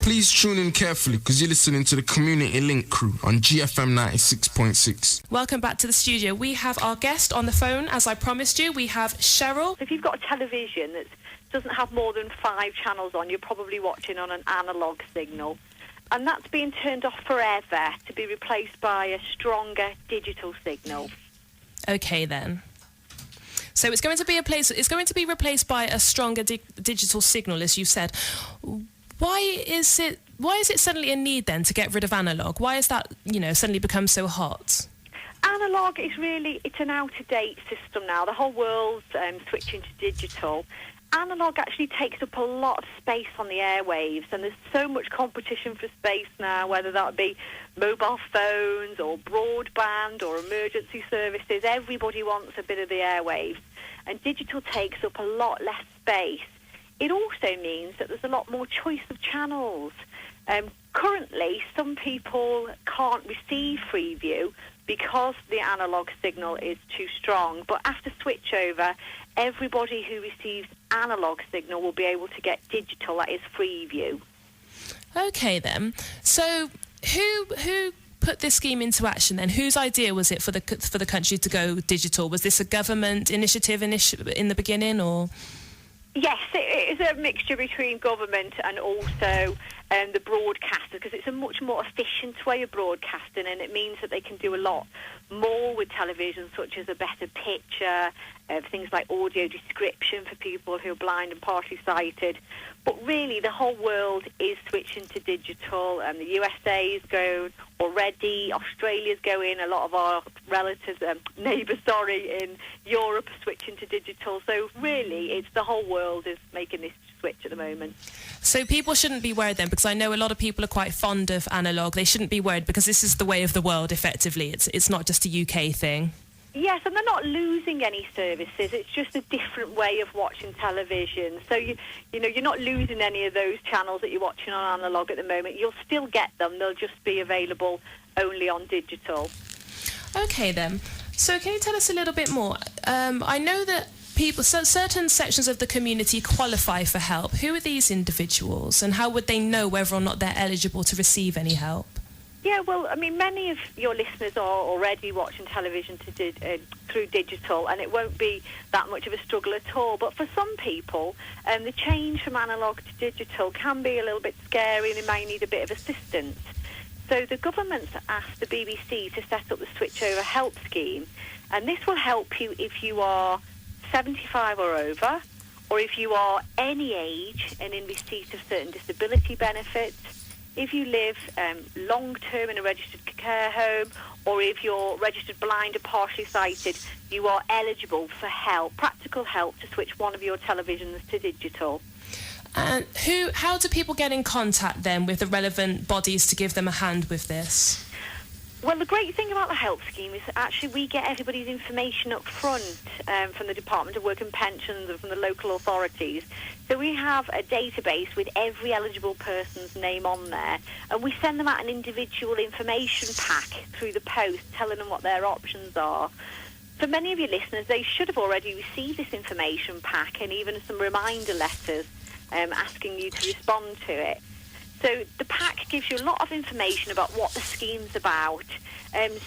Please tune in carefully because you're listening to the Community Link crew on GFM 96.6. Welcome back to the studio. We have our guest on the phone, as I promised you. We have Cheryl. If you've got a television that doesn't have more than 5 channels on, you're probably watching on an analogue signal. And that's being turned off forever to be replaced by a stronger digital signal. Okay, then. So it's going to be replaced by a stronger digital signal, as you said. Why is it suddenly a need then to get rid of analogue? Why has that, suddenly become so hot? Analogue is it's an out-of-date system now. The whole world's switching to digital. Analogue actually takes up a lot of space on the airwaves, and there's so much competition for space now, whether that be mobile phones or broadband or emergency services. Everybody wants a bit of the airwaves, and digital takes up a lot less space. It also means that there's a lot more choice of channels. Currently, some people can't receive Freeview because the analogue signal is too strong. But after switchover, everybody who receives analogue signal will be able to get digital, that is Freeview. Okay, then. So who put this scheme into action then? Whose idea was it for the country to go digital? Was this a government initiative in the beginning, or...? Yes, it is a mixture between government and also the broadcasters, because it's a much more efficient way of broadcasting, and it means that they can do a lot more with television, such as a better picture, things like audio description for people who are blind and partially sighted. But really, the whole world is switching to digital, and the USA is going already, Australia's going, a lot of our relatives, neighbours, in Europe are switching to digital. So really, it's the whole world is making this switch at the moment. So people shouldn't be worried then, because I know a lot of people are quite fond of analogue. They shouldn't be worried because this is the way of the world, effectively. It's not just a UK thing. Yes, and they're not losing any services. It's just a different way of watching television. So, you're not losing any of those channels that you're watching on analogue at the moment. You'll still get them. They'll just be available only on digital. Okay, then. So can you tell us a little bit more? I know that certain sections of the community qualify for help. Who are these individuals, and how would they know whether or not they're eligible to receive any help? Yeah, well, I mean, many of your listeners are already watching television through digital, and it won't be that much of a struggle at all. But for some people, the change from analogue to digital can be a little bit scary, and they may need a bit of assistance. So the government's asked the BBC to set up the Switchover Help Scheme, and this will help you if you are 75 or over, or if you are any age and in receipt of certain disability benefits, if you live long-term in a registered care home, or if you're registered blind or partially sighted, you are eligible for help, practical help, to switch one of your televisions to digital. And how do people get in contact then with the relevant bodies to give them a hand with this? Well, the great thing about the help scheme is that actually we get everybody's information up front from the Department of Work and Pensions and from the local authorities. So we have a database with every eligible person's name on there, and we send them out an individual information pack through the post telling them what their options are. For many of your listeners, they should have already received this information pack and even some reminder letters asking you to respond to it. So the pack gives you a lot of information about what the scheme's about.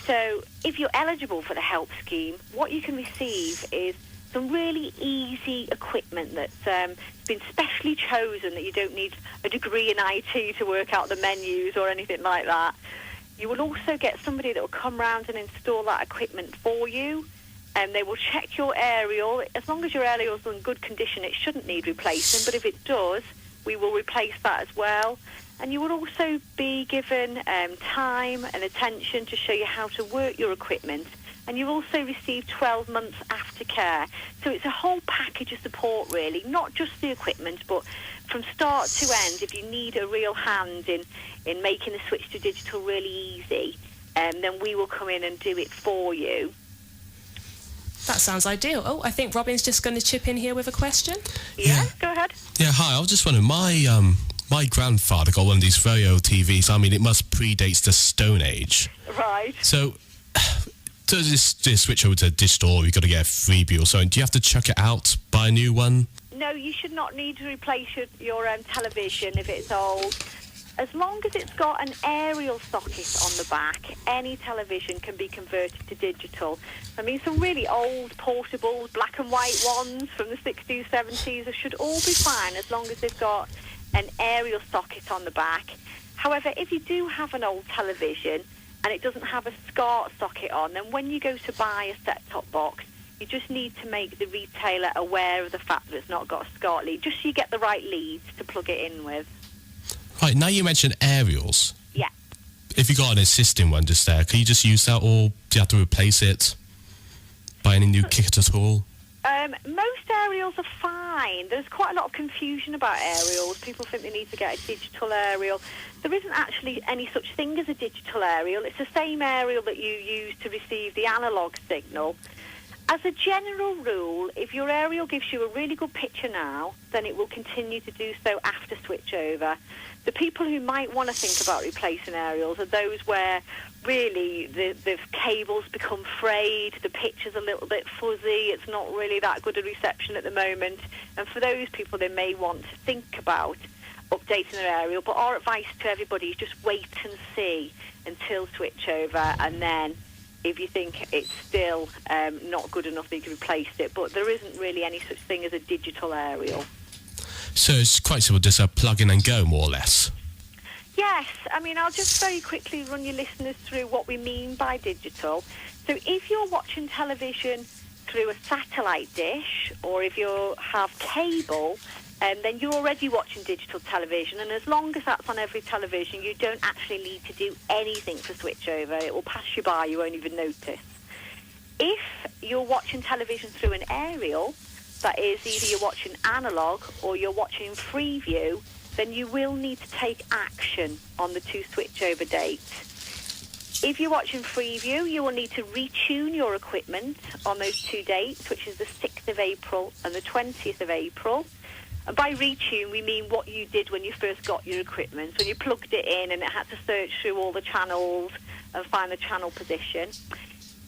So if you're eligible for the help scheme, what you can receive is some really easy equipment that's been specially chosen, that you don't need a degree in IT to work out the menus or anything like that. You will also get somebody that will come round and install that equipment for you, and they will check your aerial. As long as your aerial is in good condition, it shouldn't need replacing, but if it does, we will replace that as well. And you will also be given time and attention to show you how to work your equipment. And you also receive 12 months aftercare. So it's a whole package of support, really, not just the equipment, but from start to end. If you need a real hand in making the switch to digital really easy, then we will come in and do it for you. That sounds ideal. Oh, I think Robin's just going to chip in here with a question. Yeah, go ahead. Yeah, hi. I was just wondering, my grandfather got one of these very old TVs. I mean, it must predate the Stone Age. Right. So, to switch over to digital, or you've got to get a freebie or something, do you have to chuck it out, buy a new one? No, you should not need to replace your television if it's old. As long as it's got an aerial socket on the back, any television can be converted to digital. I mean, some really old portable black and white ones from the 60s, 70s should all be fine as long as they've got an aerial socket on the back. However, if you do have an old television and it doesn't have a SCART socket on, then when you go to buy a set-top box, you just need to make the retailer aware of the fact that it's not got a SCART lead, just so you get the right leads to plug it in with. Right, now you mentioned aerials. Yeah. If you got an existing one just there, can you just use that, or do you have to replace it? Buy any new kit at all? Most aerials are fine. There's quite a lot of confusion about aerials. People think they need to get a digital aerial. There isn't actually any such thing as a digital aerial. It's the same aerial that you use to receive the analogue signal. As a general rule, if your aerial gives you a really good picture now, then it will continue to do so after switchover. The people who might want to think about replacing aerials are those where really the cables become frayed, the picture's a little bit fuzzy, it's not really that good a reception at the moment. And for those people, they may want to think about updating their aerial. But our advice to everybody is just wait and see until switchover, and then if you think it's still not good enough, you can replace it. But there isn't really any such thing as a digital aerial. So it's quite simple, just a plug in and go, more or less. Yes, I mean, I'll just very quickly run your listeners through what we mean by digital. So if you're watching television through a satellite dish, or if you have cable, then you're already watching digital television, and as long as that's on every television, you don't actually need to do anything for switchover. It will pass you by, you won't even notice. If you're watching television through an aerial, that is, either you're watching analogue or you're watching Freeview, then you will need to take action on the two switchover dates. If you're watching Freeview, you will need to retune your equipment on those two dates, which is the 6th of April and the 20th of April. And by retune, we mean what you did when you first got your equipment, when you plugged it in and it had to search through all the channels and find the channel position.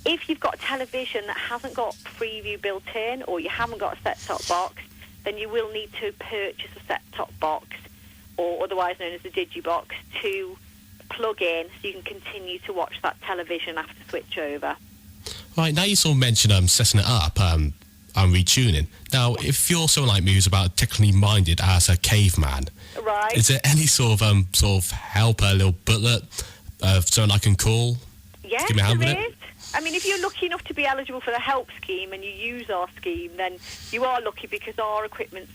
If you've got a television that hasn't got Freeview built in, or you haven't got a set-top box, then you will need to purchase a set-top box, or otherwise known as a digibox, to plug in so you can continue to watch that television after switchover. Right, now you sort of mentioned setting it up and retuning. Now, if you're someone like me who's about technically minded as a caveman, right, is there any sort of help, a little booklet, someone I can call? Yes, give me a hand with there it? is. I mean, if you're lucky enough to be eligible for the help scheme and you use our scheme, then you are lucky because our equipment's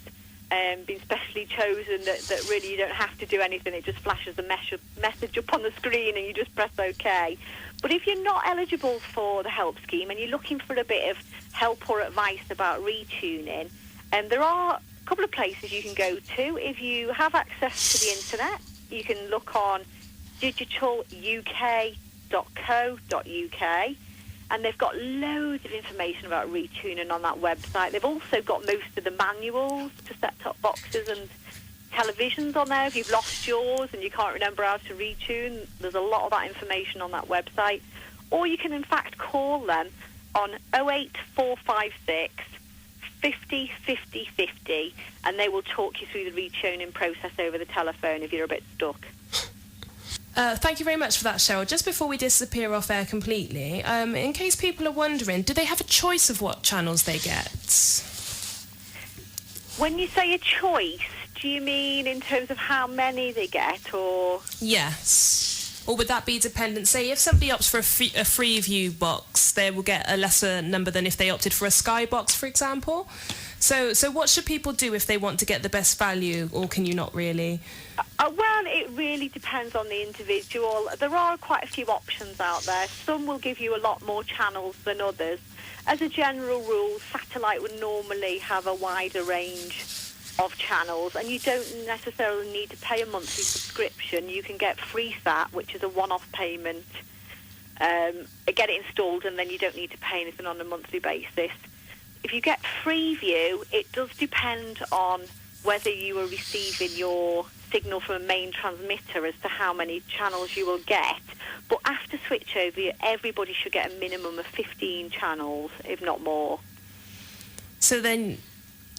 been specially chosen that really you don't have to do anything. It just flashes a message up on the screen and you just press OK. But if you're not eligible for the help scheme and you're looking for a bit of help or advice about retuning, there are a couple of places you can go to. If you have access to the internet, you can look on digitaluk.co.uk, and they've got loads of information about retuning on that website. They've also got most of the manuals to set-top boxes and televisions on there. If you've lost yours and you can't remember how to retune, there's a lot of that information on that website. Or you can in fact call them on 08456 50 50 50, and they will talk you through the retuning process over the telephone if you're a bit stuck. Thank you very much for that, Cheryl. Just before we disappear off air completely, in case people are wondering, do they have a choice of what channels they get? When you say a choice, do you mean in terms of how many they get, or...? Yes. Or would that be dependent? Say, if somebody opts for a Freeview box, they will get a lesser number than if they opted for a Sky box, for example. So what should people do if they want to get the best value, or can you not really? Well, it really depends on the individual. There are quite a few options out there. Some will give you a lot more channels than others. As a general rule, satellite would normally have a wider range of channels, and you don't necessarily need to pay a monthly subscription. You can get FreeSat, which is a one-off payment, get it installed, and then you don't need to pay anything on a monthly basis. If you get Freeview, it does depend on whether you are receiving your signal from a main transmitter as to how many channels you will get. But after switchover, everybody should get a minimum of 15 channels, if not more. So then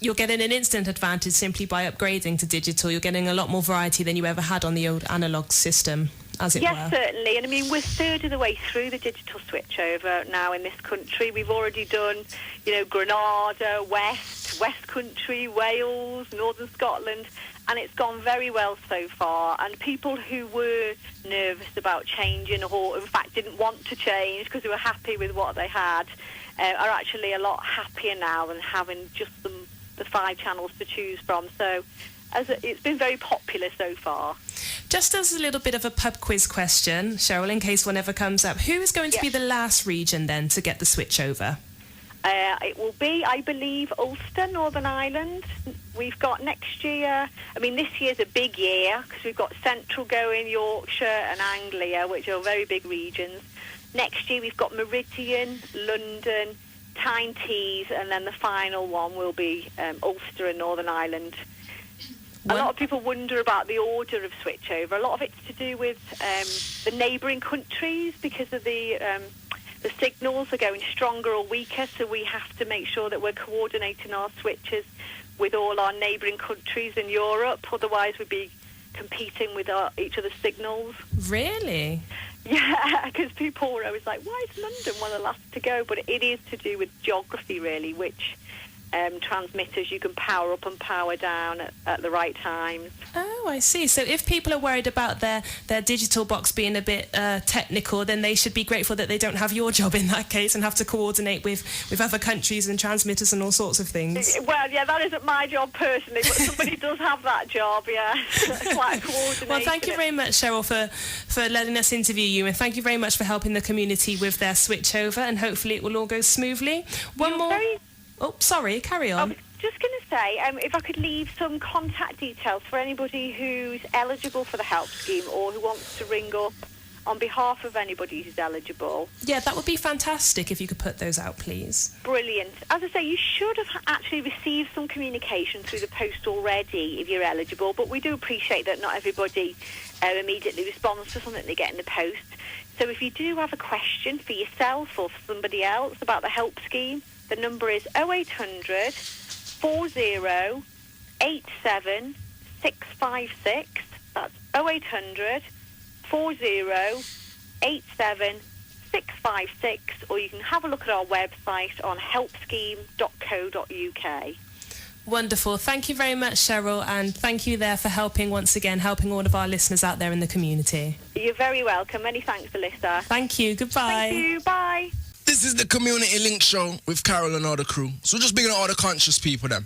you're getting an instant advantage simply by upgrading to digital. You're getting a lot more variety than you ever had on the old analogue system, as it were. Yes, certainly. And I mean, we're third of the way through the digital switchover now in this country. We've already done, Granada, West Country, Wales, Northern Scotland, and it's gone very well so far. And people who were nervous about changing or, in fact, didn't want to change because they were happy with what they had are actually a lot happier now than having just the 5 channels to choose from. So it's been very popular so far. Just as a little bit of a pub quiz question, Cheryl, in case one ever comes up, who is going to be the last region then to get the switchover? It will be, I believe, Ulster, Northern Ireland. We've got next year, this year's a big year because we've got Central going, Yorkshire and Anglia, which are very big regions. Next year we've got Meridian, London, Tyne Tees, and then the final one will be Ulster and Northern Ireland. A lot of people wonder about the order of switchover. A lot of it's to do with the neighbouring countries because of the signals are going stronger or weaker, so we have to make sure that we're coordinating our switches with all our neighbouring countries in Europe. Otherwise, we'd be competing with each other's signals. Really? Yeah, because people were always like, why is London one of the last to go? But it is to do with geography, really, which transmitters you can power up and power down at the right times. Oh, I see. So if people are worried about their digital box being a bit technical, then they should be grateful that they don't have your job in that case and have to coordinate with other countries and transmitters and all sorts of things. Well, yeah, that isn't my job personally, but somebody does have that job, yeah. Quite coordinated. Well, thank you very much, Cheryl, for letting us interview you, and thank you very much for helping the community with their switchover, and hopefully it will all go smoothly. Oh, sorry, carry on. I was just going to say, if I could leave some contact details for anybody who's eligible for the help scheme or who wants to ring up on behalf of anybody who's eligible. Yeah, that would be fantastic if you could put those out, please. Brilliant. As I say, you should have actually received some communication through the post already if you're eligible, but we do appreciate that not everybody immediately responds to something they get in the post. So if you do have a question for yourself or for somebody else about the help scheme, the number is 0800 40 87 656. That's 0800 40 87 656. Or you can have a look at our website on helpscheme.co.uk. Wonderful. Thank you very much, Cheryl, and thank you there for helping all of our listeners out there in the community. You're very welcome. Many thanks, Alyssa. Thank you. Goodbye. Thank you. Bye. This is the Community Link Show with Carol and all the crew. So just big on all the conscious people then.